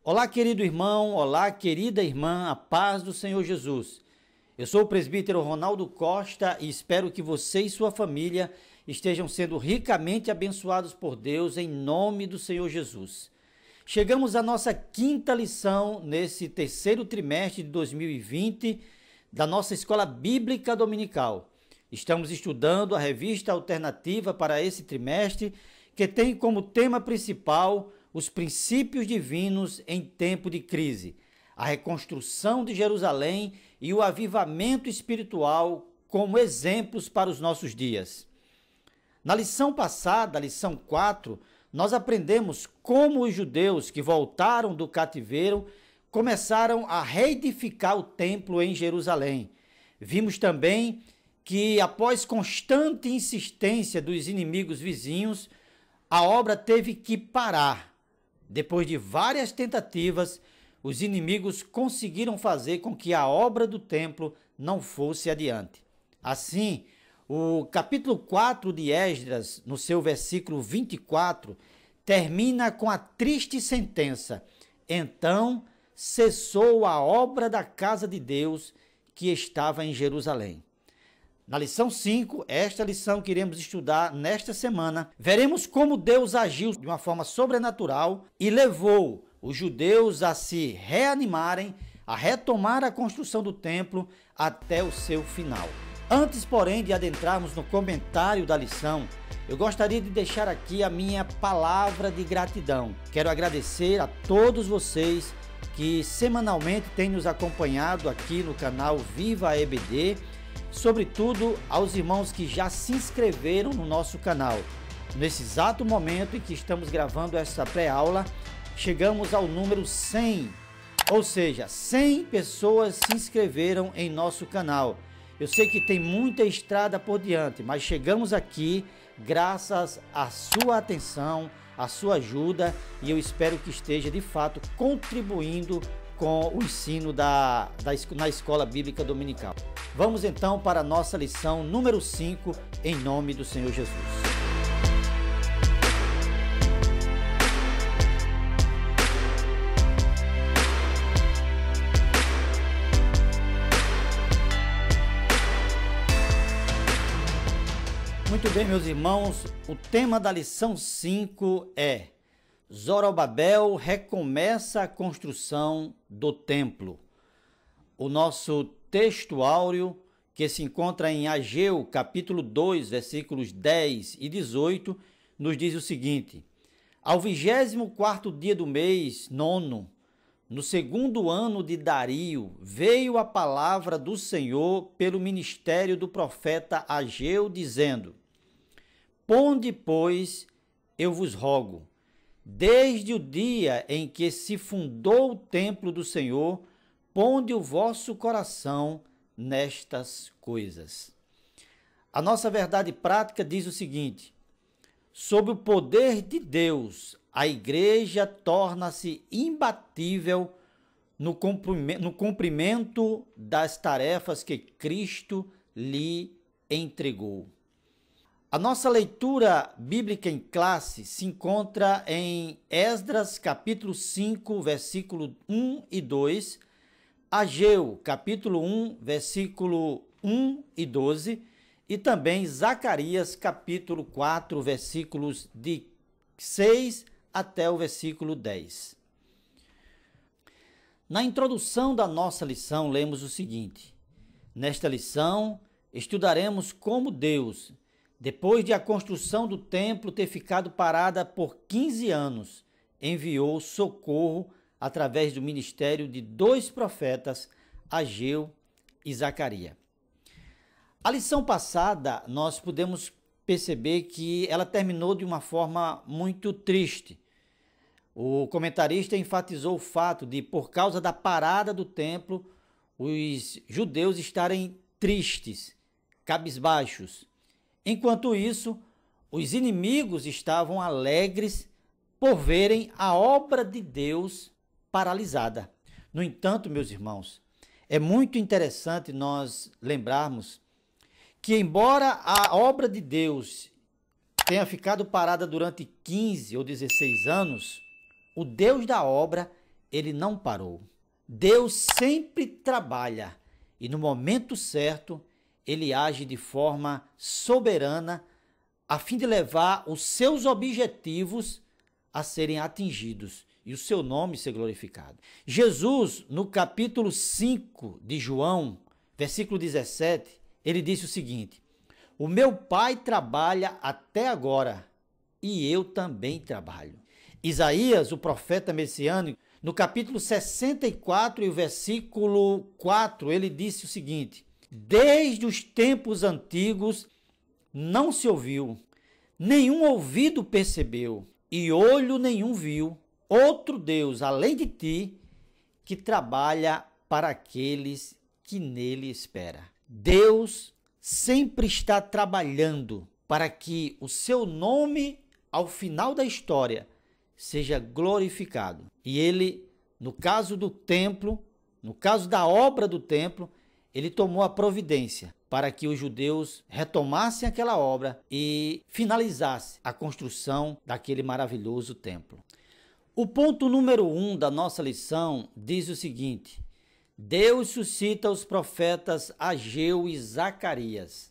Olá, querido irmão, olá, querida irmã, a paz do Senhor Jesus. Eu sou o presbítero Ronaldo Costa e espero que você e sua família estejam sendo ricamente abençoados por Deus em nome do Senhor Jesus. Chegamos à nossa quinta lição nesse terceiro trimestre de 2020 da nossa Escola Bíblica Dominical. Estamos estudando a revista alternativa para esse trimestre, que tem como tema principal os princípios divinos em tempo de crise, a reconstrução de Jerusalém e o avivamento espiritual como exemplos para os nossos dias. Na lição passada, a lição 4, nós aprendemos como os judeus que voltaram do cativeiro começaram a reedificar o templo em Jerusalém. Vimos também que, após constante insistência dos inimigos vizinhos, a obra teve que parar. Depois de várias tentativas, os inimigos conseguiram fazer com que a obra do templo não fosse adiante. Assim, o capítulo 4 de Esdras, no seu versículo 24, termina com a triste sentença: então cessou a obra da casa de Deus que estava em Jerusalém. Na lição 5, esta lição que iremos estudar nesta semana, veremos como Deus agiu de uma forma sobrenatural e levou os judeus a se reanimarem, a retomar a construção do templo até o seu final. Antes, porém, de adentrarmos no comentário da lição, eu gostaria de deixar aqui a minha palavra de gratidão. Quero agradecer a todos vocês que semanalmente têm nos acompanhado aqui no canal Viva EBD, sobretudo aos irmãos que já se inscreveram no nosso canal. Nesse exato momento em que estamos gravando essa pré-aula, chegamos ao número 100, ou seja, 100 pessoas se inscreveram em nosso canal. Eu sei que tem muita estrada por diante, mas chegamos aqui graças à sua atenção, à sua ajuda, e eu espero que esteja de fato contribuindo com o ensino na Escola Bíblica Dominical. Vamos então para a nossa lição número 5, em nome do Senhor Jesus. Muito bem, meus irmãos, o tema da lição 5 é: Zorobabel recomeça a construção do templo. O nosso texto áureo, que se encontra em Ageu, capítulo 2, versículos 10 e 18, nos diz o seguinte: ao 24º dia do mês, nono, no segundo ano de Dario, veio a palavra do Senhor pelo ministério do profeta Ageu, dizendo: ponde, pois, eu vos rogo, desde o dia em que se fundou o templo do Senhor, ponde o vosso coração nestas coisas. A nossa verdade prática diz o seguinte: sob o poder de Deus, a igreja torna-se imbatível no cumprimento das tarefas que Cristo lhe entregou. A nossa leitura bíblica em classe se encontra em Esdras, capítulo 5, versículo 1 e 2, Ageu, capítulo 1, versículo 1 e 12, e também Zacarias, capítulo 4, versículos de 6 até o versículo 10. Na introdução da nossa lição, lemos o seguinte: nesta lição, estudaremos como Deus, depois de a construção do templo ter ficado parada por 15 anos, enviou socorro através do ministério de dois profetas, Ageu e Zacarias. A lição passada, nós pudemos perceber que ela terminou de uma forma muito triste. O comentarista enfatizou o fato de, por causa da parada do templo, os judeus estarem tristes, cabisbaixos. Enquanto isso, os inimigos estavam alegres por verem a obra de Deus paralisada. No entanto, meus irmãos, é muito interessante nós lembrarmos que, embora a obra de Deus tenha ficado parada durante 15 ou 16 anos, o Deus da obra ele não parou. Deus sempre trabalha e no momento certo ele age de forma soberana a fim de levar os seus objetivos a serem atingidos e o seu nome ser glorificado. Jesus, no capítulo 5 de João, versículo 17, ele disse o seguinte: o meu Pai trabalha até agora e eu também trabalho. Isaías, o profeta messiânico, no capítulo 64 e o versículo 4, ele disse o seguinte: desde os tempos antigos não se ouviu, nenhum ouvido percebeu, e olho nenhum viu, outro Deus além de ti, que trabalha para aqueles que nele esperam. Deus sempre está trabalhando para que o seu nome, ao final da história, seja glorificado. E ele, no caso do templo, no caso da obra do templo, ele tomou a providência para que os judeus retomassem aquela obra e finalizassem a construção daquele maravilhoso templo. O ponto número 1 da nossa lição diz o seguinte: Deus suscita os profetas Ageu e Zacarias.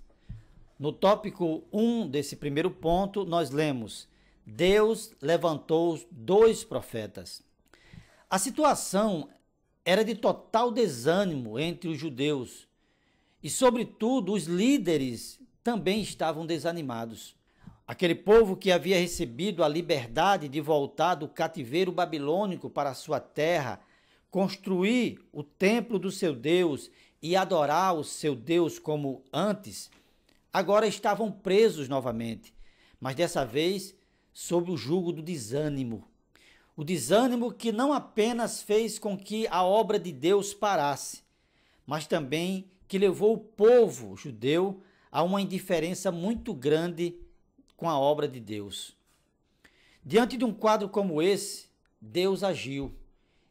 No tópico 1 desse primeiro ponto, nós lemos: Deus levantou 2 profetas. A situação era de total desânimo entre os judeus e, sobretudo, os líderes também estavam desanimados. Aquele povo que havia recebido a liberdade de voltar do cativeiro babilônico para a sua terra, construir o templo do seu Deus e adorar o seu Deus como antes, agora estavam presos novamente, mas dessa vez sob o jugo do desânimo. O desânimo que não apenas fez com que a obra de Deus parasse, mas também que levou o povo judeu a uma indiferença muito grande com a obra de Deus. Diante de um quadro como esse, Deus agiu.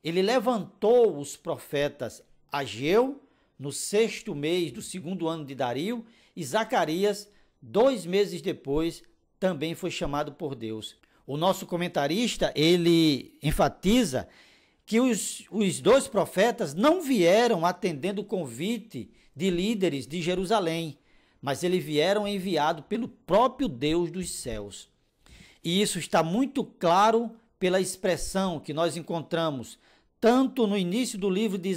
Ele levantou os profetas Ageu, no 6º mês do 2º ano de Dario, e Zacarias, 2 meses depois, também foi chamado por Deus. O nosso comentarista, ele enfatiza que os 2 profetas não vieram atendendo o convite de líderes de Jerusalém, mas eles vieram enviados pelo próprio Deus dos céus. E isso está muito claro pela expressão que nós encontramos tanto no início do livro de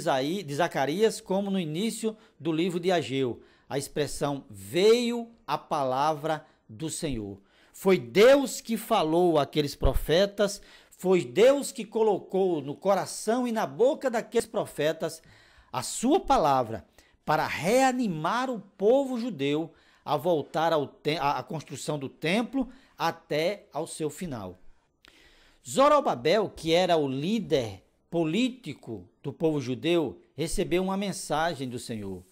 Zacarias como no início do livro de Ageu. A expressão veio a palavra do Senhor. Foi Deus que falou àqueles profetas, foi Deus que colocou no coração e na boca daqueles profetas a sua palavra para reanimar o povo judeu a voltar à construção do templo até ao seu final. Zorobabel, que era o líder político do povo judeu, recebeu uma mensagem do Senhor.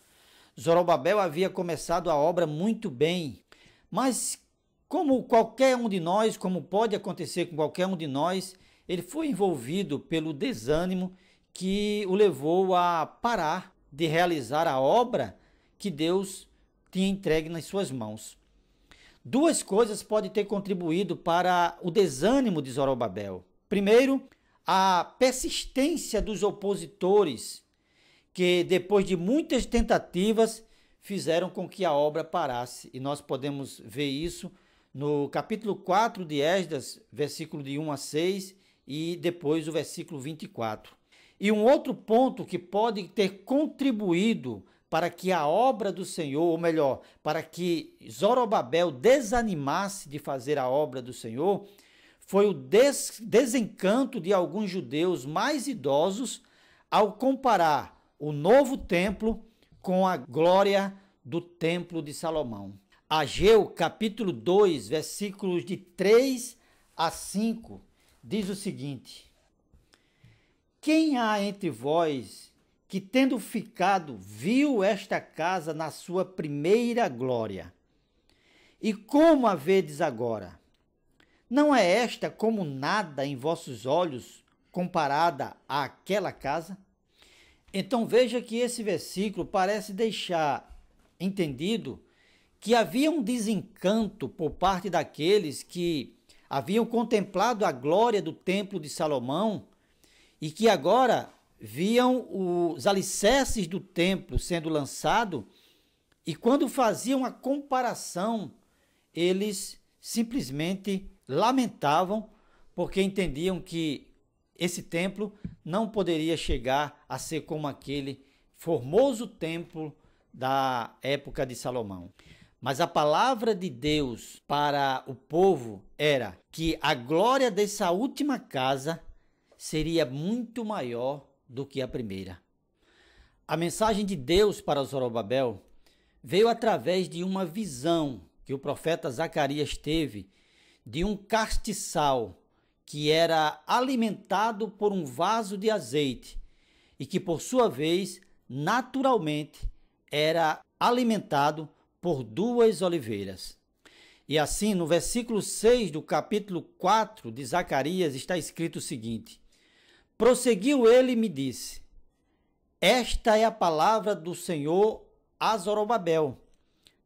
Zorobabel havia começado a obra muito bem, mas como qualquer um de nós, como pode acontecer com qualquer um de nós, ele foi envolvido pelo desânimo que o levou a parar de realizar a obra que Deus tinha entregue nas suas mãos. 2 coisas podem ter contribuído para o desânimo de Zorobabel. Primeiro, a persistência dos opositores, que depois de muitas tentativas fizeram com que a obra parasse. E nós podemos ver isso no capítulo 4 de Esdras, versículo de 1 a 6 e depois o versículo 24. E um outro ponto que pode ter contribuído para que a obra do Senhor, ou melhor, para que Zorobabel desanimasse de fazer a obra do Senhor, foi o desencanto de alguns judeus mais idosos ao comparar o novo templo com a glória do templo de Salomão. Ageu, capítulo 2, versículos de 3 a 5, diz o seguinte: quem há entre vós que, tendo ficado, viu esta casa na sua primeira glória? E como a vedes agora? Não é esta como nada em vossos olhos, comparada àquela casa? Então veja que esse versículo parece deixar entendido que havia um desencanto por parte daqueles que haviam contemplado a glória do templo de Salomão e que agora viam os alicerces do templo sendo lançados, e quando faziam a comparação, eles simplesmente lamentavam, porque entendiam que esse templo não poderia chegar a ser como aquele formoso templo da época de Salomão. Mas a palavra de Deus para o povo era que a glória dessa última casa seria muito maior do que a primeira. A mensagem de Deus para Zorobabel veio através de uma visão que o profeta Zacarias teve de um castiçal que era alimentado por um vaso de azeite e que, por sua vez, naturalmente era alimentado por duas oliveiras. E assim, no versículo 6 do capítulo 4 de Zacarias, está escrito o seguinte: prosseguiu ele e me disse: esta é a palavra do Senhor a Zorobabel,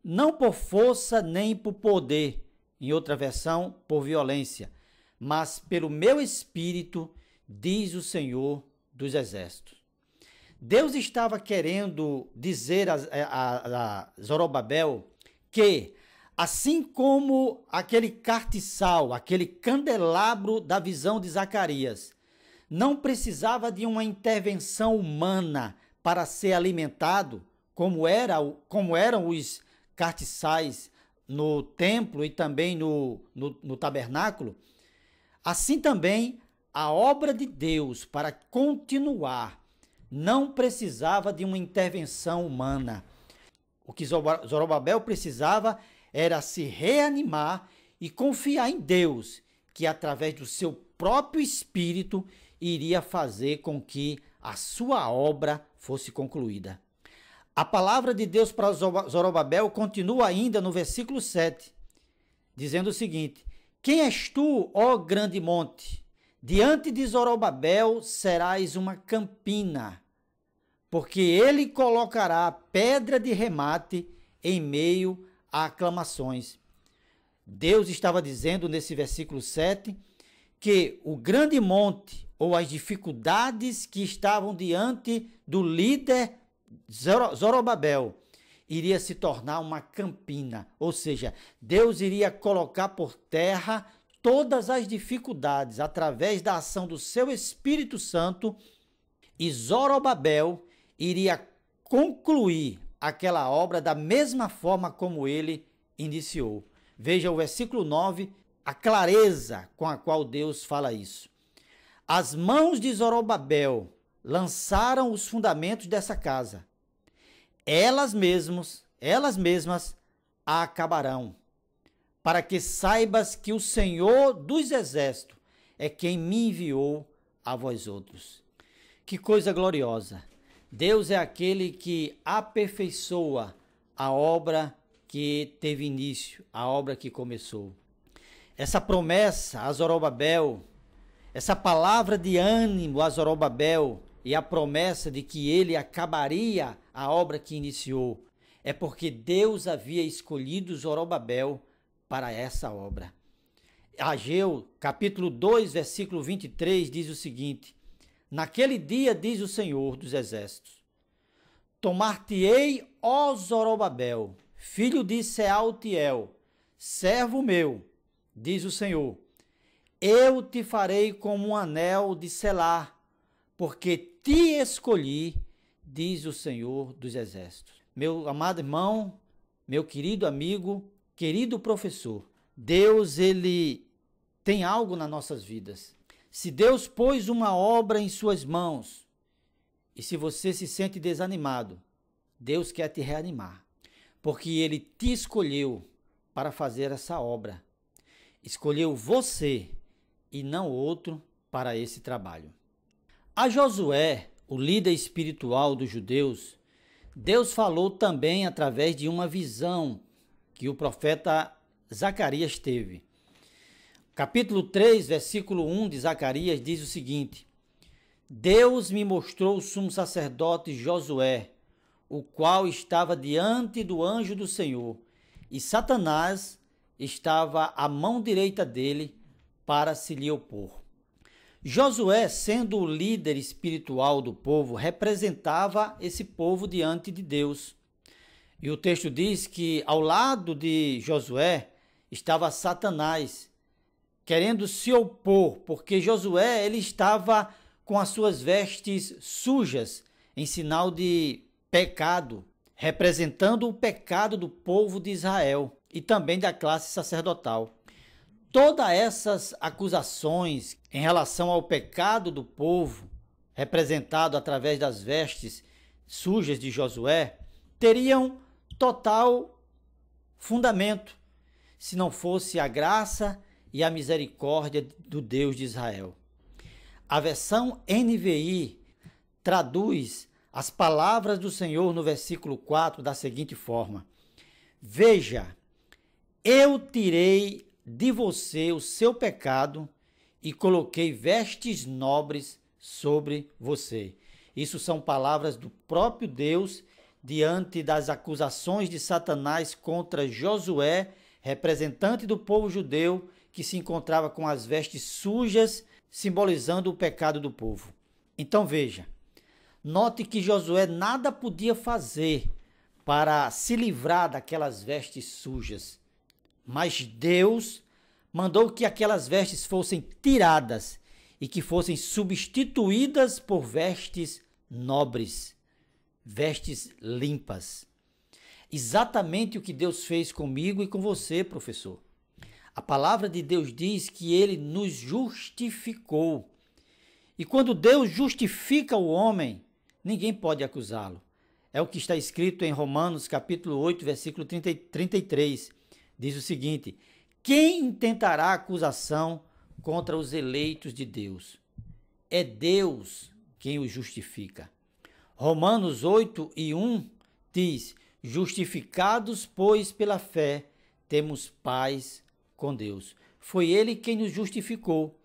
não por força nem por poder, em outra versão, por violência, mas pelo meu espírito, diz o Senhor dos Exércitos. Deus estava querendo dizer a Zorobabel que, assim como aquele cartiçal, aquele candelabro da visão de Zacarias, não precisava de uma intervenção humana para ser alimentado, como eram os cartiçais no templo e também no tabernáculo, assim também a obra de Deus para continuar não precisava de uma intervenção humana. O que Zorobabel precisava era se reanimar e confiar em Deus, que através do seu próprio espírito iria fazer com que a sua obra fosse concluída. A palavra de Deus para Zorobabel continua ainda no versículo 7, dizendo o seguinte: quem és tu, ó grande monte? Diante de Zorobabel serás uma campina, porque ele colocará pedra de remate em meio a aclamações. Deus estava dizendo nesse versículo 7 que o grande monte, ou as dificuldades que estavam diante do líder Zorobabel, iria se tornar uma campina, ou seja, Deus iria colocar por terra todas as dificuldades através da ação do seu Espírito Santo, e Zorobabel iria concluir aquela obra da mesma forma como ele iniciou. Veja o versículo 9, a clareza com a qual Deus fala isso. As mãos de Zorobabel lançaram os fundamentos dessa casa. Elas mesmas a acabarão, para que saibas que o Senhor dos Exércitos é quem me enviou a vós outros. Que coisa gloriosa! Deus é aquele que aperfeiçoa a obra que teve início, a obra que começou. Essa promessa a Zorobabel, essa palavra de ânimo a Zorobabel e a promessa de que ele acabaria a obra que iniciou, é porque Deus havia escolhido Zorobabel para essa obra. Ageu, capítulo 2, versículo 23, diz o seguinte: naquele dia, diz o Senhor dos Exércitos, tomar-te-ei, ó Zorobabel, filho de Sealtiel, servo meu, diz o Senhor, eu te farei como um anel de selar, porque te escolhi, diz o Senhor dos Exércitos. Meu amado irmão, meu querido amigo, querido professor, Deus, ele tem algo nas nossas vidas. Se Deus pôs uma obra em suas mãos, e se você se sente desanimado, Deus quer te reanimar, porque ele te escolheu para fazer essa obra. Escolheu você e não outro para esse trabalho. A Josué, o líder espiritual dos judeus, Deus falou também através de uma visão que o profeta Zacarias teve. Capítulo 3, versículo 1 de Zacarias diz o seguinte: Deus me mostrou o sumo sacerdote Josué, o qual estava diante do anjo do Senhor, e Satanás estava à mão direita dele para se lhe opor. Josué, sendo o líder espiritual do povo, representava esse povo diante de Deus. E o texto diz que ao lado de Josué estava Satanás, querendo se opor, porque Josué ele estava com as suas vestes sujas, em sinal de pecado, representando o pecado do povo de Israel e também da classe sacerdotal. Todas essas acusações em relação ao pecado do povo, representado através das vestes sujas de Josué, teriam total fundamento, se não fosse a graça e a misericórdia do Deus de Israel. A versão NVI traduz as palavras do Senhor no versículo 4 da seguinte forma: Veja, eu tirei de você o seu pecado e coloquei vestes nobres sobre você. Isso são palavras do próprio Deus diante das acusações de Satanás contra Josué, representante do povo judeu que se encontrava com as vestes sujas, simbolizando o pecado do povo. Então veja, note que Josué nada podia fazer para se livrar daquelas vestes sujas, mas Deus mandou que aquelas vestes fossem tiradas e que fossem substituídas por vestes nobres, vestes limpas. Exatamente o que Deus fez comigo e com você, professor. A palavra de Deus diz que ele nos justificou. E quando Deus justifica o homem, ninguém pode acusá-lo. É o que está escrito em Romanos capítulo 8, versículo 33. Diz o seguinte: quem intentará acusação contra os eleitos de Deus? É Deus quem os justifica. Romanos 8 e 1 diz: justificados, pois, pela fé, temos paz com Deus. Foi ele quem nos justificou.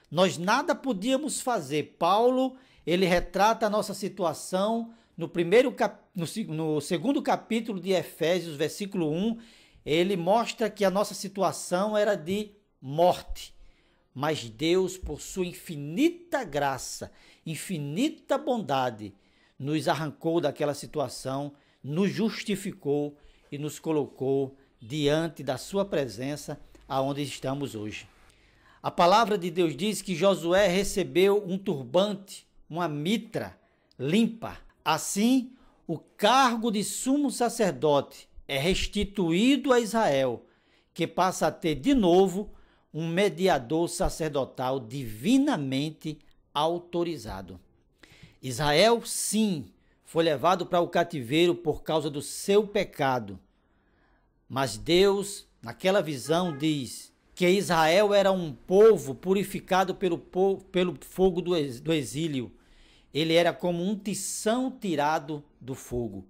Nós nada podíamos fazer. Paulo, ele retrata a nossa situação no segundo capítulo de Efésios, versículo 1, ele mostra que a nossa situação era de morte. Mas Deus, por sua infinita graça, infinita bondade, nos arrancou daquela situação, nos justificou e nos colocou diante da sua presença, aonde estamos hoje. A palavra de Deus diz que Josué recebeu um turbante, uma mitra limpa. Assim, o cargo de sumo sacerdote é restituído a Israel, que passa a ter de novo um mediador sacerdotal divinamente autorizado. Israel, sim, foi levado para o cativeiro por causa do seu pecado. Mas Deus, naquela visão, diz que Israel era um povo purificado pelo fogo do exílio. Ele era como um tição tirado do fogo.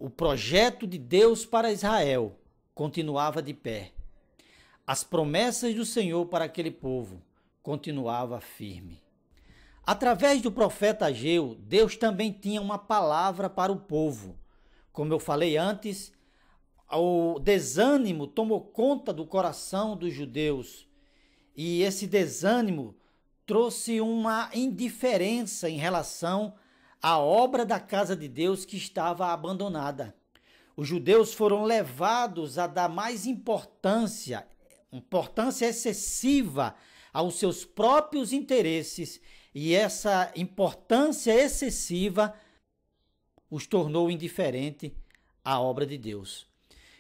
O projeto de Deus para Israel continuava de pé. As promessas do Senhor para aquele povo continuava firme. Através do profeta Ageu, Deus também tinha uma palavra para o povo. Como eu falei antes, o desânimo tomou conta do coração dos judeus. E esse desânimo trouxe uma indiferença em relação à obra da casa de Deus que estava abandonada. Os judeus foram levados a dar mais importância excessiva aos seus próprios interesses, e essa importância excessiva os tornou indiferente à obra de Deus.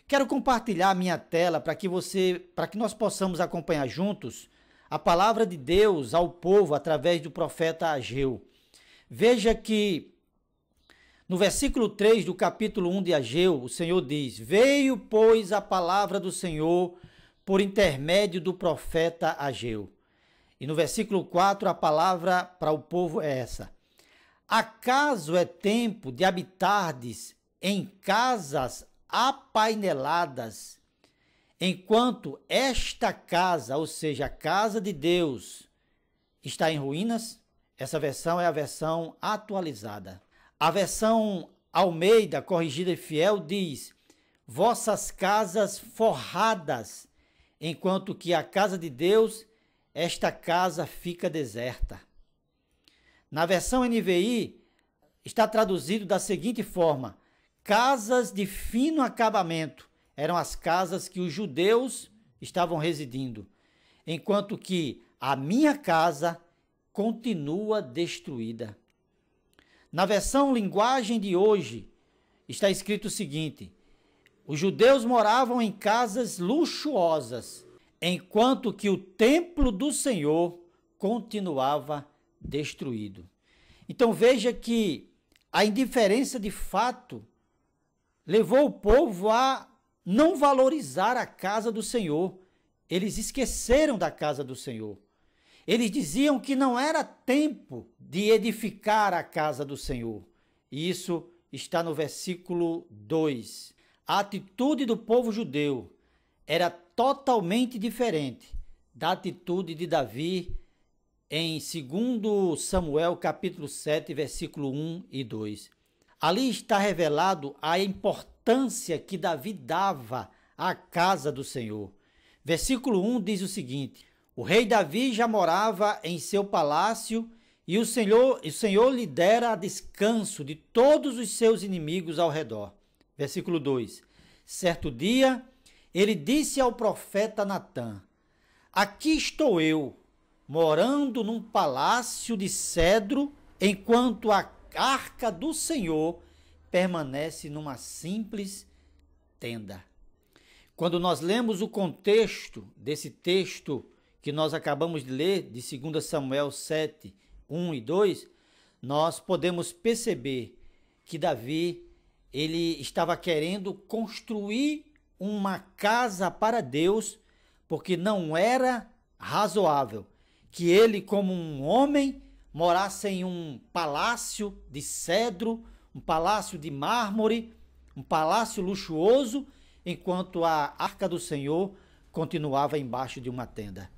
Quero compartilhar minha tela para que nós possamos acompanhar juntos a palavra de Deus ao povo através do profeta Ageu. Veja que no versículo 3 do capítulo 1 de Ageu, o Senhor diz: Veio, pois, a palavra do Senhor por intermédio do profeta Ageu. E no versículo 4, a palavra para o povo é essa: Acaso é tempo de habitardes em casas apaineladas, enquanto esta casa, ou seja, a casa de Deus, está em ruínas? Essa versão é a versão atualizada. A versão Almeida, corrigida e fiel, diz: vossas casas forradas, enquanto que a casa de Deus esta casa fica deserta. Na versão NVI, está traduzido da seguinte forma: casas de fino acabamento eram as casas que os judeus estavam residindo, enquanto que a minha casa continua destruída. Na versão linguagem de hoje, está escrito o seguinte: os judeus moravam em casas luxuosas, enquanto que o templo do Senhor continuava destruído. Então veja que a indiferença de fato levou o povo a não valorizar a casa do Senhor. Eles esqueceram da casa do Senhor. Eles diziam que não era tempo de edificar a casa do Senhor. E isso está no versículo 2. A atitude do povo judeu era totalmente diferente da atitude de Davi em 2 Samuel capítulo 7, versículo 1 e 2. Ali está revelado a importância que Davi dava à casa do Senhor. Versículo 1 diz o seguinte: o rei Davi já morava em seu palácio e o Senhor lhe dera descanso de todos os seus inimigos ao redor. Versículo 2. Certo dia, ele disse ao profeta Natã: aqui estou eu, morando num palácio de cedro, enquanto a arca do Senhor permanece numa simples tenda. Quando nós lemos o contexto desse texto que nós acabamos de ler, de 2 Samuel 7, 1 e 2, nós podemos perceber que Davi, ele estava querendo construir uma casa para Deus, porque não era razoável que ele, como um homem, morasse em um palácio de cedro, um palácio de mármore, um palácio luxuoso, enquanto a arca do Senhor continuava embaixo de uma tenda.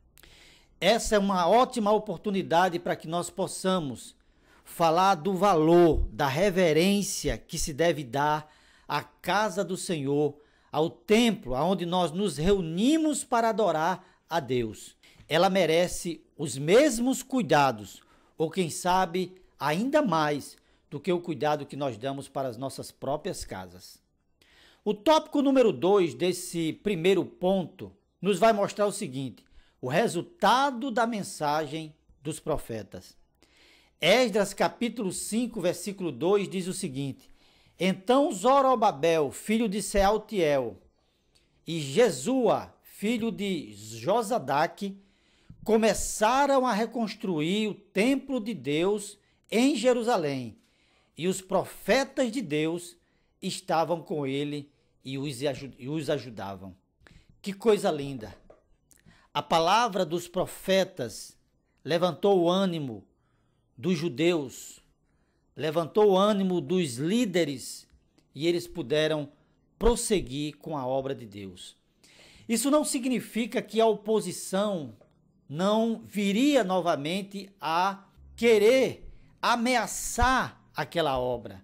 Essa é uma ótima oportunidade para que nós possamos falar do valor, da reverência que se deve dar à casa do Senhor, ao templo onde nós nos reunimos para adorar a Deus. Ela merece os mesmos cuidados, ou quem sabe ainda mais do que o cuidado que nós damos para as nossas próprias casas. O tópico número 2 desse primeiro ponto nos vai mostrar o seguinte: o resultado da mensagem dos profetas. Esdras capítulo 5, versículo 2 diz o seguinte: então Zorobabel, filho de Sealtiel, e Jesua, filho de Josadaque, começaram a reconstruir o templo de Deus em Jerusalém, e os profetas de Deus estavam com ele e os ajudavam. Que coisa linda! A palavra dos profetas levantou o ânimo dos judeus, levantou o ânimo dos líderes e eles puderam prosseguir com a obra de Deus. Isso não significa que a oposição não viria novamente a querer ameaçar aquela obra.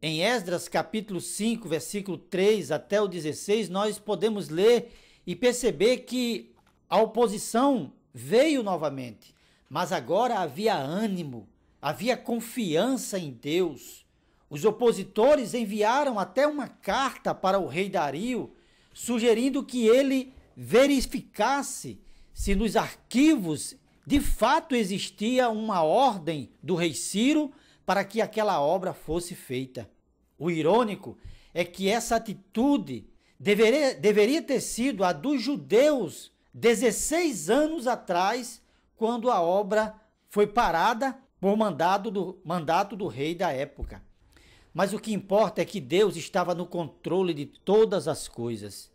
Em Esdras capítulo 5, versículo 3 até o 16, nós podemos ler e perceber que a oposição veio novamente, mas agora havia ânimo, havia confiança em Deus. Os opositores enviaram até uma carta para o rei Dario, sugerindo que ele verificasse se nos arquivos de fato existia uma ordem do rei Ciro para que aquela obra fosse feita. O irônico é que essa atitude deveria ter sido a dos judeus 16 anos atrás, quando a obra foi parada por mandato do rei da época. Mas o que importa é que Deus estava no controle de todas as coisas.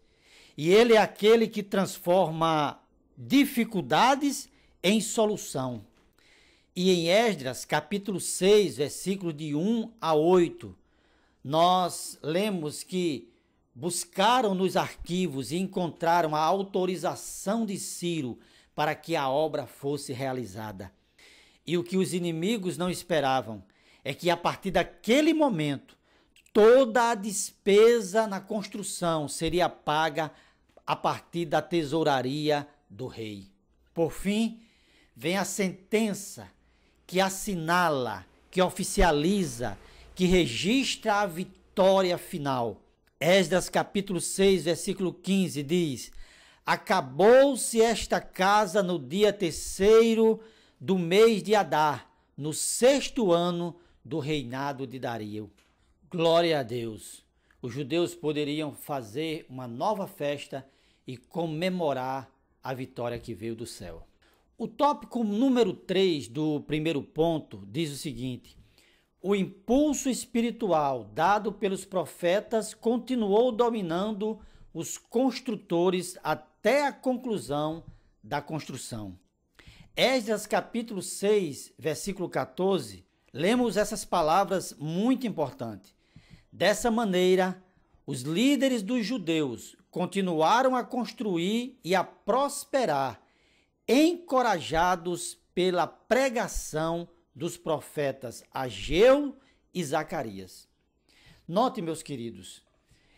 E Ele é aquele que transforma dificuldades em solução. E em Esdras, capítulo 6, versículos de 1 a 8, nós lemos que buscaram nos arquivos e encontraram a autorização de Ciro para que a obra fosse realizada. E o que os inimigos não esperavam é que a partir daquele momento toda a despesa na construção seria paga a partir da tesouraria do rei. Por fim, vem a sentença que assinala, que oficializa, que registra a vitória final. Esdras capítulo 6, versículo 15 diz: acabou-se esta casa no dia 3º do mês de Adar, no 6º ano do reinado de Dario. Glória a Deus! Os judeus poderiam fazer uma nova festa e comemorar a vitória que veio do céu. O tópico número 3 do primeiro ponto diz o seguinte: o impulso espiritual dado pelos profetas continuou dominando os construtores até a conclusão da construção. Esdras capítulo 6, versículo 14, lemos essas palavras muito importantes. Dessa maneira, os líderes dos judeus continuaram a construir e a prosperar, encorajados pela pregação dos profetas Ageu e Zacarias. Note, meus queridos,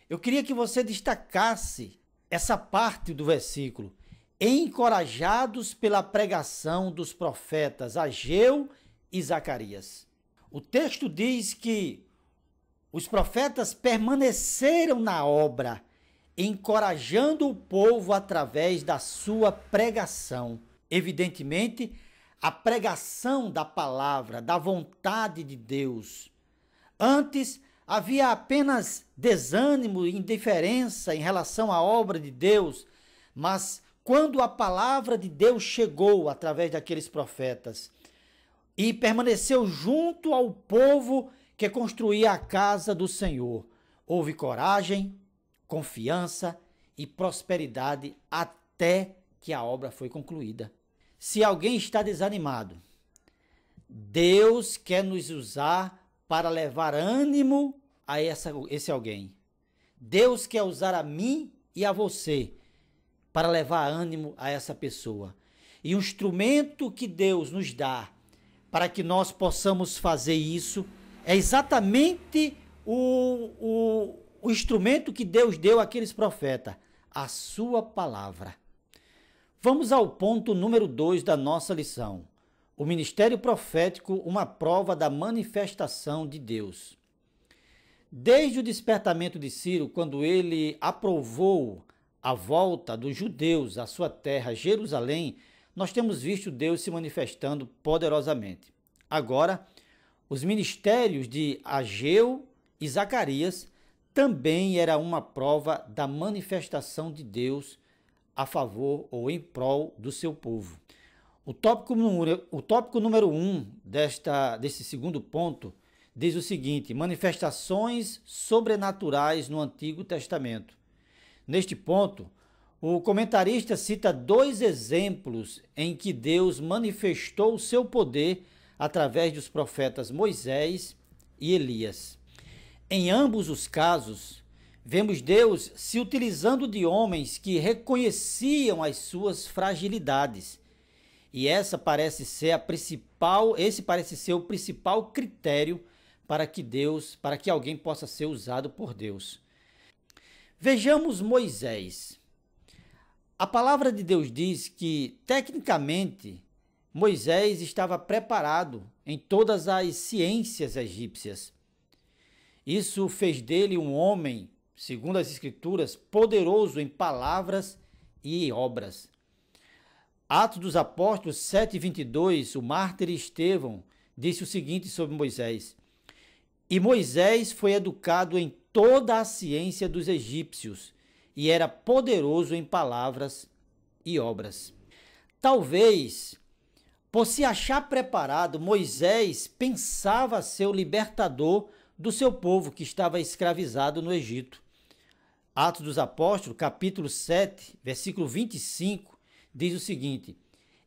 eu queria que você destacasse essa parte do versículo: encorajados pela pregação dos profetas Ageu e Zacarias. O texto diz que os profetas permaneceram na obra, encorajando o povo através da sua pregação. Evidentemente, a pregação da palavra, da vontade de Deus. Antes, havia apenas desânimo e indiferença em relação à obra de Deus, mas quando a palavra de Deus chegou através daqueles profetas e permaneceu junto ao povo que construía a casa do Senhor, houve coragem, confiança e prosperidade até que a obra foi concluída. Se alguém está desanimado, Deus quer nos usar para levar ânimo a esse alguém. Deus quer usar a mim e a você para levar ânimo a essa pessoa. E o instrumento que Deus nos dá para que nós possamos fazer isso é exatamente o instrumento que Deus deu àqueles profetas, a sua palavra. Vamos ao ponto número 2 da nossa lição. O ministério profético, uma prova da manifestação de Deus. Desde o despertamento de Ciro, quando ele aprovou a volta dos judeus à sua terra, Jerusalém, nós temos visto Deus se manifestando poderosamente. Agora, os ministérios de Ageu e Zacarias também era uma prova da manifestação de Deus a favor ou em prol do seu povo. O tópico número 1 desse segundo ponto diz o seguinte: manifestações sobrenaturais no Antigo Testamento. Neste ponto, o comentarista cita 2 exemplos em que Deus manifestou o seu poder através dos profetas Moisés e Elias. Em ambos os casos, vemos Deus se utilizando de homens que reconheciam as suas fragilidades. E esse parece ser o principal critério para que alguém possa ser usado por Deus. Vejamos Moisés. A palavra de Deus diz que, tecnicamente, Moisés estava preparado em todas as ciências egípcias. Isso fez dele um homem, segundo as Escrituras, poderoso em palavras e obras. Atos dos Apóstolos 7:22, o mártir Estevão disse o seguinte sobre Moisés: e Moisés foi educado em toda a ciência dos egípcios e era poderoso em palavras e obras. Talvez, por se achar preparado, Moisés pensava ser o libertador do seu povo que estava escravizado no Egito. Atos dos Apóstolos, capítulo 7, versículo 25, diz o seguinte: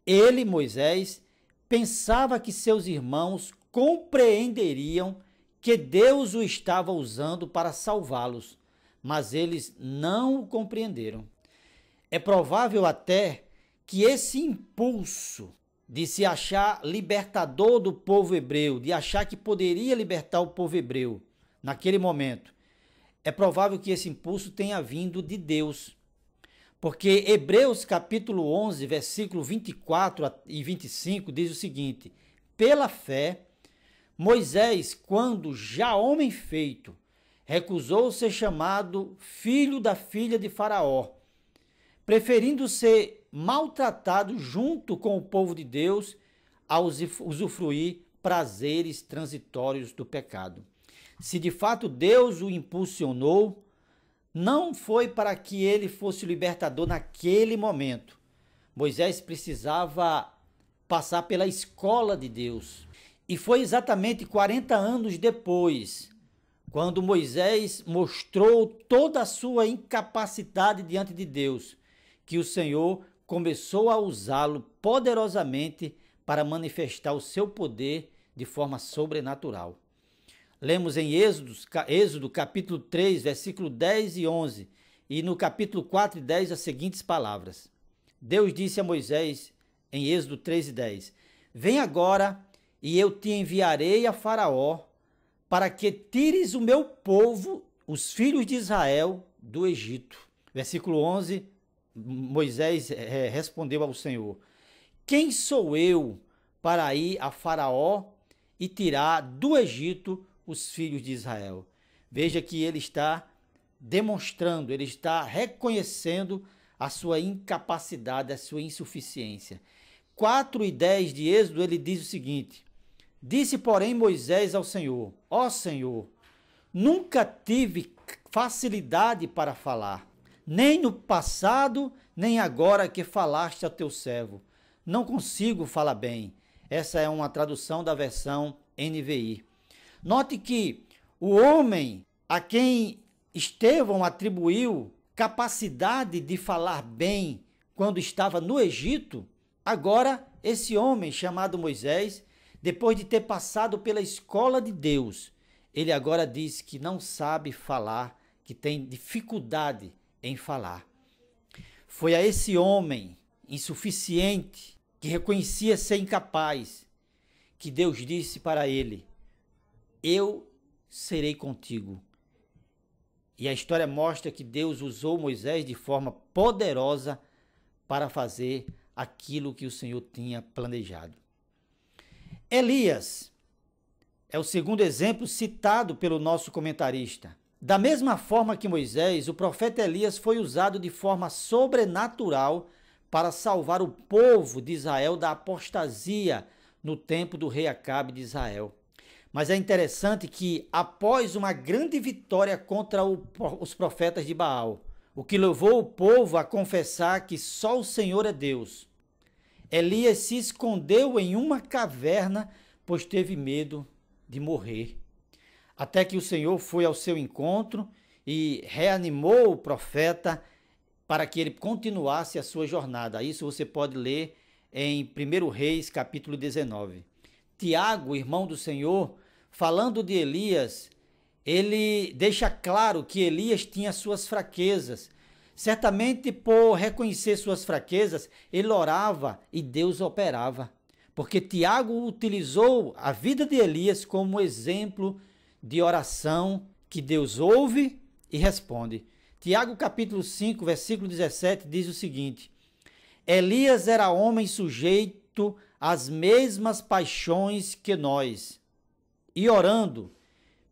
ele, Moisés, pensava que seus irmãos compreenderiam que Deus o estava usando para salvá-los, mas eles não o compreenderam. É provável até que esse impulso de se achar libertador do povo hebreu, de achar que poderia libertar o povo hebreu naquele momento, é provável que esse impulso tenha vindo de Deus, Porque Hebreus capítulo 11, versículo 24 e 25 diz o seguinte: pela fé, Moisés, quando já homem feito, recusou ser chamado filho da filha de Faraó, preferindo ser maltratado junto com o povo de Deus a usufruir prazeres transitórios do pecado. Se de fato Deus o impulsionou, não foi para que ele fosse o libertador naquele momento. Moisés precisava passar pela escola de Deus. E foi exatamente 40 anos depois, quando Moisés mostrou toda a sua incapacidade diante de Deus, que o Senhor começou a usá-lo poderosamente para manifestar o seu poder de forma sobrenatural. Lemos em Êxodo capítulo 3, versículo 10 e 11, e no capítulo 4 e 10 as seguintes palavras. Deus disse a Moisés em Êxodo 3 e 10, vem agora e eu te enviarei a Faraó para que tires o meu povo, os filhos de Israel, do Egito. Versículo 11, Moisés respondeu ao Senhor, quem sou eu para ir a Faraó e tirar do Egito os filhos de Israel? Veja que ele está demonstrando, ele está reconhecendo a sua incapacidade, a sua insuficiência. 4 e 10 de Êxodo, ele diz o seguinte, disse, porém, Moisés ao Senhor, ó Senhor, nunca tive facilidade para falar, nem no passado, nem agora que falaste ao teu servo. Não consigo falar bem. Essa é uma tradução da versão NVI. Note que o homem a quem Estevão atribuiu capacidade de falar bem quando estava no Egito, agora esse homem chamado Moisés, depois de ter passado pela escola de Deus, ele agora diz que não sabe falar, que tem dificuldade em falar. Foi a esse homem insuficiente, que reconhecia ser incapaz, que Deus disse para ele, eu serei contigo. E a história mostra que Deus usou Moisés de forma poderosa para fazer aquilo que o Senhor tinha planejado. Elias é o segundo exemplo citado pelo nosso comentarista. Da mesma forma que Moisés, o profeta Elias foi usado de forma sobrenatural para salvar o povo de Israel da apostasia no tempo do rei Acabe de Israel. Mas é interessante que, após uma grande vitória contra os profetas de Baal, o que levou o povo a confessar que só o Senhor é Deus, Elias se escondeu em uma caverna, pois teve medo de morrer. Até que o Senhor foi ao seu encontro e reanimou o profeta para que ele continuasse a sua jornada. Isso você pode ler em 1 Reis, capítulo 19. Tiago, irmão do Senhor, falando de Elias, ele deixa claro que Elias tinha suas fraquezas. Certamente por reconhecer suas fraquezas, ele orava e Deus operava. Porque Tiago utilizou a vida de Elias como exemplo de oração que Deus ouve e responde. Tiago capítulo 5, versículo 17 diz o seguinte, Elias era homem sujeito às mesmas paixões que nós, e orando,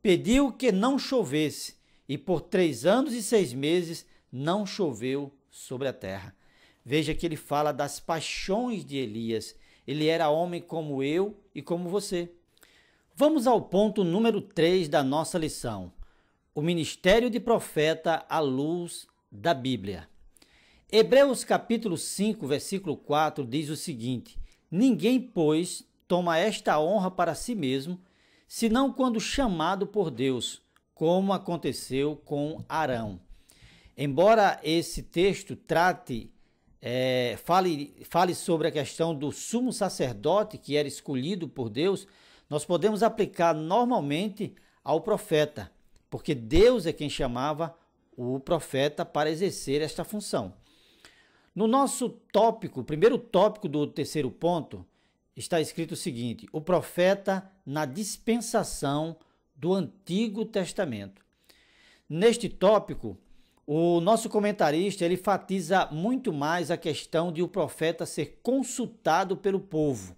pediu que não chovesse, e por 3 anos e 6 meses não choveu sobre a terra. Veja que ele fala das paixões de Elias. Ele era homem como eu e como você. Vamos ao ponto número 3 da nossa lição. O ministério de profeta à luz da Bíblia. Hebreus capítulo 5, versículo 4 diz o seguinte, ninguém, pois, toma esta honra para si mesmo, senão quando chamado por Deus, como aconteceu com Arão. Embora esse texto fale sobre a questão do sumo sacerdote que era escolhido por Deus, nós podemos aplicar normalmente ao profeta, porque Deus é quem chamava o profeta para exercer esta função. No nosso tópico, o primeiro tópico do terceiro ponto, está escrito o seguinte, o profeta na dispensação do Antigo Testamento. Neste tópico, O nosso comentarista, ele enfatiza muito mais a questão de o profeta ser consultado pelo povo.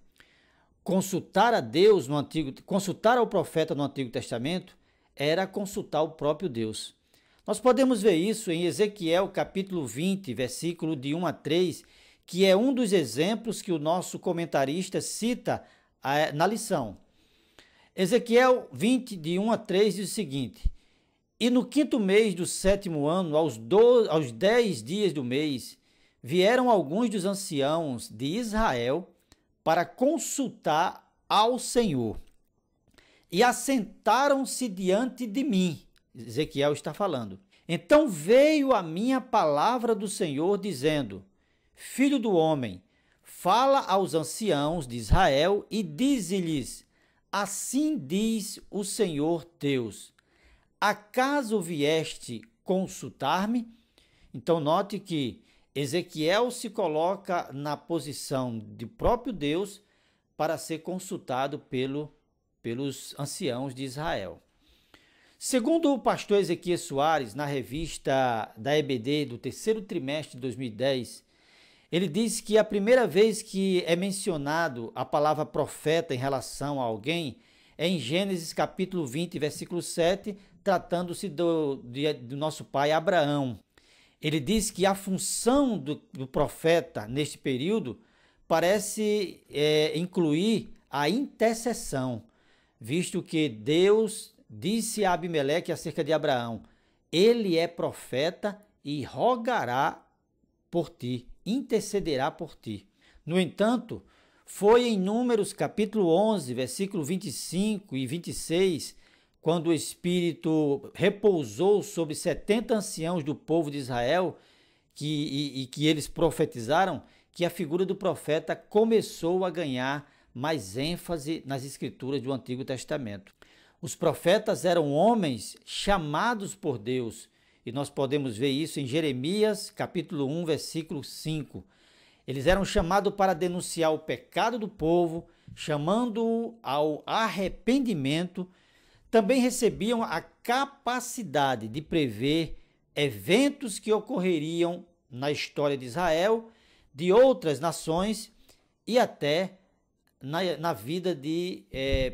Consultar a Deus no consultar ao profeta no Antigo Testamento era consultar o próprio Deus. Nós podemos ver isso em Ezequiel capítulo 20, versículo de 1 a 3, que é um dos exemplos que o nosso comentarista cita na lição. Ezequiel 20, de 1 a 3, diz o seguinte: E no 5º mês do 7º ano, aos 10 dias do mês, vieram alguns dos anciãos de Israel para consultar ao Senhor. E assentaram-se diante de mim. Ezequiel está falando. Então veio a minha palavra do Senhor, dizendo: Filho do homem, fala aos anciãos de Israel e dize-lhes: Assim diz o Senhor Deus: Acaso vieste consultar-me? Então note que Ezequiel se coloca na posição de próprio Deus para ser consultado pelos anciãos de Israel. Segundo o pastor Ezequiel Soares, na revista da EBD do 3º trimestre de 2010, ele diz que a primeira vez que é mencionado a palavra profeta em relação a alguém é em Gênesis capítulo 20, versículo 7, tratando-se do nosso pai Abraão. Ele diz que a função do profeta neste período parece incluir a intercessão, visto que Deus disse a Abimeleque acerca de Abraão: ele é profeta e rogará por ti, intercederá por ti. No entanto, foi em Números capítulo 11, versículo 25 e 26, quando o Espírito repousou sobre 70 anciãos do povo de Israel, que eles profetizaram, que a figura do profeta começou a ganhar mais ênfase nas escrituras do Antigo Testamento. Os profetas eram homens chamados por Deus, e nós podemos ver isso em Jeremias, capítulo 1, versículo 5. Eles eram chamados para denunciar o pecado do povo, chamando-o ao arrependimento. Também recebiam a capacidade de prever eventos que ocorreriam na história de Israel, de outras nações e até na vida de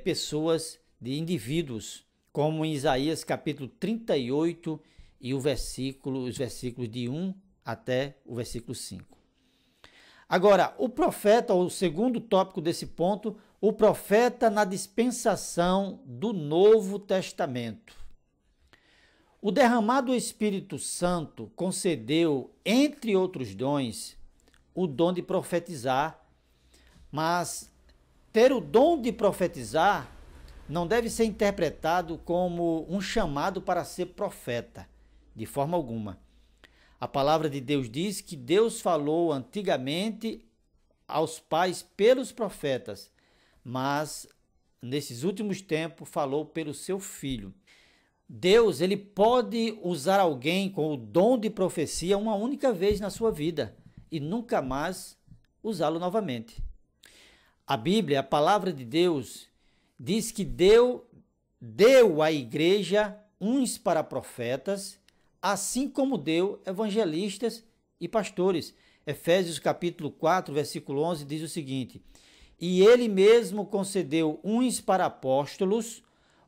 pessoas, de indivíduos, como em Isaías capítulo 38 e os versículos de 1 até o versículo 5. Agora, o profeta, o segundo tópico desse ponto, o profeta na dispensação do Novo Testamento. O derramado Espírito Santo concedeu, entre outros dons, o dom de profetizar, mas ter o dom de profetizar não deve ser interpretado como um chamado para ser profeta, de forma alguma. A palavra de Deus diz que Deus falou antigamente aos pais pelos profetas, mas nesses últimos tempos falou pelo seu Filho. Deus, ele pode usar alguém com o dom de profecia uma única vez na sua vida e nunca mais usá-lo novamente. A Bíblia, a palavra de Deus, diz que deu à igreja uns para profetas, assim como deu evangelistas e pastores. Efésios capítulo 4, versículo 11 diz o seguinte: E ele mesmo concedeu uns para apóstolos,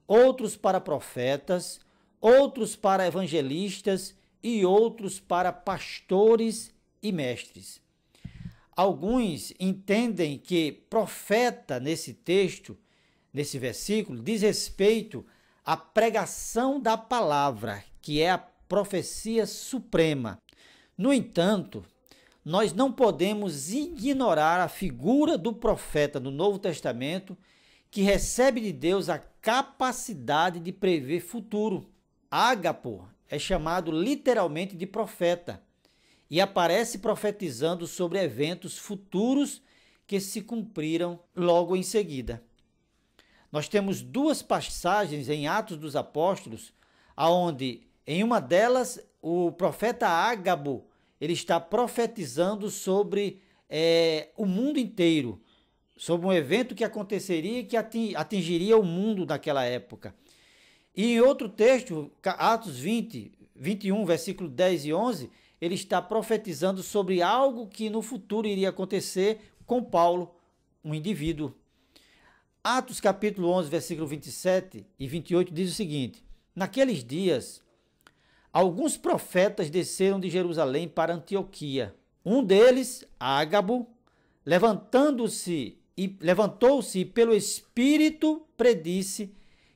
outros para profetas, outros para evangelistas e outros para pastores e mestres. Alguns entendem que profeta nesse texto, nesse versículo, diz respeito à pregação da palavra, que é a profecia suprema. No entanto, nós não podemos ignorar a figura do profeta no Novo Testamento, que recebe de Deus a capacidade de prever futuro. Ágapo é chamado literalmente de profeta e aparece profetizando sobre eventos futuros que se cumpriram logo em seguida. Nós temos duas passagens em Atos dos Apóstolos, onde em uma delas o profeta Ágabo ele está profetizando sobre o mundo inteiro, sobre um evento que aconteceria e que atingiria o mundo naquela época. E em outro texto, Atos 20, 21, versículo 10 e 11, ele está profetizando sobre algo que no futuro iria acontecer com Paulo, um indivíduo. Atos capítulo 11, versículo 27 e 28 diz o seguinte: naqueles dias, alguns profetas desceram de Jerusalém para Antioquia. Um deles, Ágabo, levantou-se e pelo Espírito predisse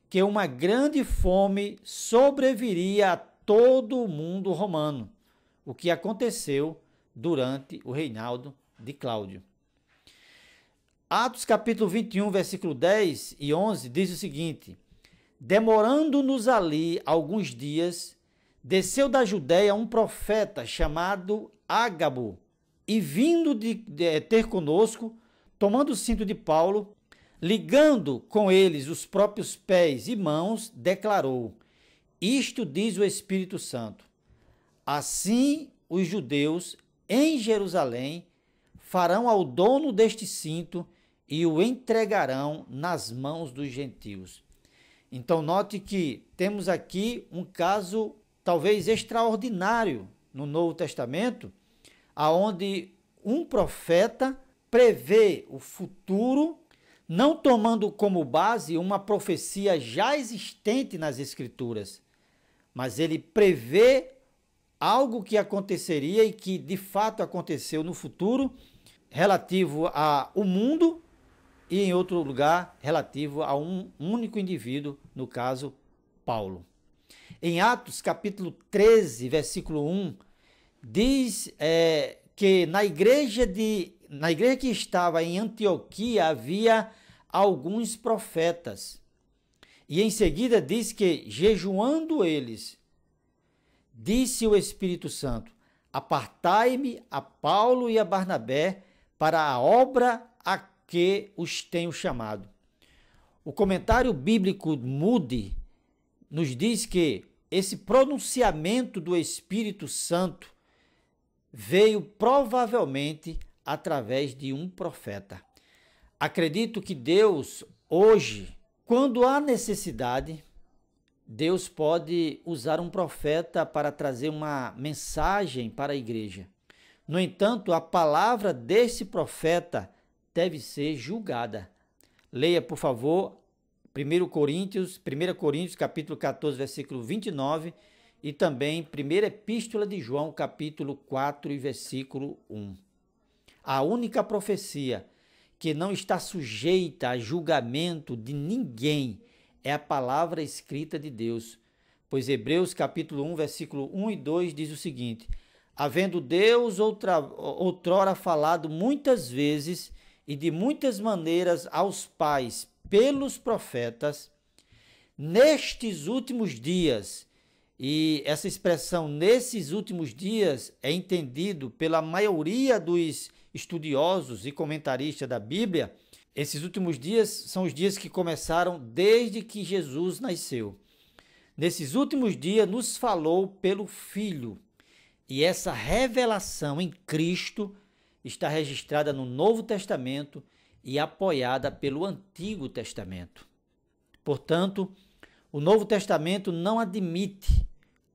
que uma grande fome sobreviria a todo o mundo romano, o que aconteceu durante o reinado de Cláudio. Atos capítulo 21, versículo 10 e 11 diz o seguinte: demorando-nos ali alguns dias, desceu da Judéia um profeta chamado Ágabo, e vindo de ter conosco, tomando o cinto de Paulo, ligando com eles os próprios pés e mãos, declarou: isto diz o Espírito Santo, assim os judeus em Jerusalém farão ao dono deste cinto e o entregarão nas mãos dos gentios. Então note que temos aqui um caso talvez extraordinário no Novo Testamento, aonde um profeta prevê o futuro, não tomando como base uma profecia já existente nas Escrituras, mas ele prevê algo que aconteceria e que de fato aconteceu no futuro, relativo ao mundo, e em outro lugar relativo a um único indivíduo, no caso, Paulo. Em Atos capítulo 13, versículo 1, diz que na igreja que estava em Antioquia havia alguns profetas. E em seguida diz que, jejuando eles, disse o Espírito Santo: apartai-me a Paulo e a Barnabé para a obra a que os tenho chamado. O comentário bíblico Moody nos diz que esse pronunciamento do Espírito Santo veio provavelmente através de um profeta. Acredito que Deus, hoje, quando há necessidade, Deus pode usar um profeta para trazer uma mensagem para a igreja. No entanto, a palavra desse profeta deve ser julgada. Leia, por favor, 1 Coríntios capítulo 14, versículo 29, e também 1ª Epístola de João, capítulo 4 e versículo 1. A única profecia que não está sujeita a julgamento de ninguém é a palavra escrita de Deus, pois Hebreus capítulo 1, versículo 1 e 2 diz o seguinte: havendo Deus outrora falado muitas vezes e de muitas maneiras aos pais pelos profetas, nestes últimos dias, e essa expressão nesses últimos dias é entendido pela maioria dos estudiosos e comentaristas da Bíblia, esses últimos dias são os dias que começaram desde que Jesus nasceu. Nesses últimos dias nos falou pelo Filho, e essa revelação em Cristo está registrada no Novo Testamento e apoiada pelo Antigo Testamento. Portanto, o Novo Testamento não admite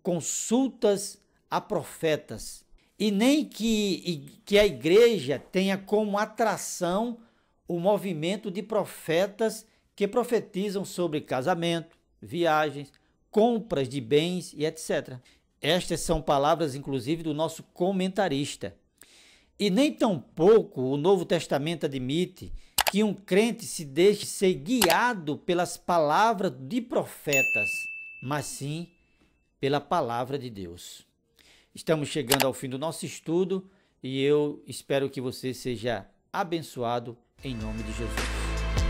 consultas a profetas e nem que a igreja tenha como atração o movimento de profetas que profetizam sobre casamento, viagens, compras de bens e etc. Estas são palavras, inclusive, do nosso comentarista. E nem tampouco o Novo Testamento admite que um crente se deixe ser guiado pelas palavras de profetas, mas sim pela palavra de Deus. Estamos chegando ao fim do nosso estudo e eu espero que você seja abençoado em nome de Jesus.